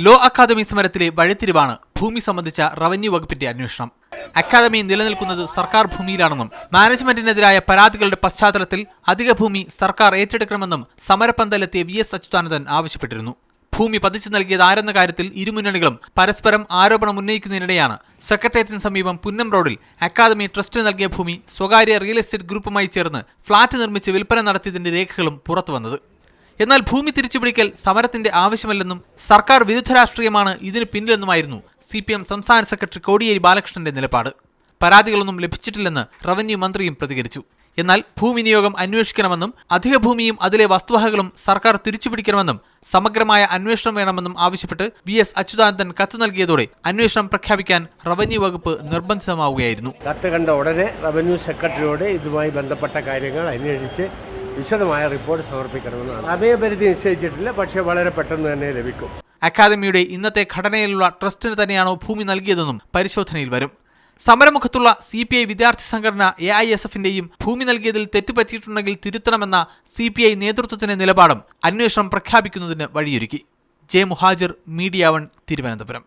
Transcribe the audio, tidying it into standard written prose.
Law academy സമരത്തിലെ വഴിത്തിരിവാണ് ഭൂമി സംബന്ധിച്ച revenue വകുപ്പിന്റെ അന്വേഷണം. അക്കാദമി നിലനിൽക്കുന്നത് സർക്കാർ ഭൂമിയിലാണെന്നും മാനേജ്മെന്റിനെതിരായ പരാതികളുടെ പശ്ചാത്തലത്തിൽ അധിക ഭൂമി സർക്കാർ ഏറ്റെടുക്കണമെന്നും സമരപന്തലെത്തിയ VS അച്യുതാനന്ദൻ ആവശ്യപ്പെട്ടിരുന്നു. ഭൂമി പതിച്ചു നൽകിയത് ആരെന്ന കാര്യത്തിൽ ഇരുമുന്നണികളും പരസ്പരം ആരോപണം ഉന്നയിക്കുന്നതിനിടെയാണ് സെക്രട്ടേറിയറ്റിന് സമീപം പുന്നം റോഡിൽ അക്കാദമി ട്രസ്റ്റിന് നൽകിയ ഭൂമി സ്വകാര്യ റിയൽ എസ്റ്റേറ്റ് ഗ്രൂപ്പുമായി ചേർന്ന് ഫ്ളാറ്റ് നിർമ്മിച്ച് വിൽപ്പന നടത്തിയതിന്റെ രേഖകളും പുറത്തുവന്നത്. എന്നാൽ ഭൂമി തിരിച്ചുപിടിക്കൽ സമരത്തിന്റെ ആവശ്യമല്ലെന്നും സർക്കാർ വിരുദ്ധ രാഷ്ട്രീയമാണ് ഇതിന് പിന്നിലെന്നുമായിരുന്നു CPM സംസ്ഥാന സെക്രട്ടറി കോടിയേരി ബാലകൃഷ്ണന്റെ നിലപാട്. പരാതികളൊന്നും ലഭിച്ചിട്ടില്ലെന്ന് റവന്യൂ മന്ത്രിയും പ്രതികരിച്ചു. എന്നാൽ ഭൂവിനിയോഗം അന്വേഷിക്കണമെന്നും അധിക ഭൂമിയും അതിലെ വസ്തുവകകളും സർക്കാർ തിരിച്ചുപിടിക്കണമെന്നും സമഗ്രമായ അന്വേഷണം വേണമെന്നും ആവശ്യപ്പെട്ട് VS അച്യുതാനന്ദൻ കത്ത് നൽകിയതോടെ അന്വേഷണം പ്രഖ്യാപിക്കാൻ റവന്യൂ വകുപ്പ് നിർബന്ധിതമാവുകയായിരുന്നു. കത്ത് കണ്ട ഉടനെ റവന്യൂ സെക്രട്ടറിയോട് ഇതുമായി ബന്ധപ്പെട്ട കാര്യങ്ങൾ അന്വേഷിച്ച് വിശദമായ റിപ്പോർട്ട് സമർപ്പിക്കണമെന്നാണ്. സമയപരിധി നിശ്ചയിച്ചിട്ടില്ല, പക്ഷേ വളരെ പെട്ടെന്ന് തന്നെ ലഭിക്കും. അക്കാദമിയുടെ ഇന്നത്തെ ഘടനയിലുള്ള ട്രസ്റ്റിന് തന്നെയാണോ ഭൂമി നൽകിയതെന്നും പരിശോധനയിൽ വരും. സമരമുഖത്തുള്ള CPI വിദ്യാർത്ഥി സംഘടന AISFന്റെയും ഭൂമി നൽകിയതിൽ തെറ്റുപറ്റിയിട്ടുണ്ടെങ്കിൽ തിരുത്തണമെന്ന CPI നേതൃത്വത്തിന്റെ നിലപാടും അന്വേഷണം പ്രഖ്യാപിക്കുന്നതിന് വഴിയൊരുക്കി. J. മുഹാജിർ, മീഡിയ 1, തിരുവനന്തപുരം.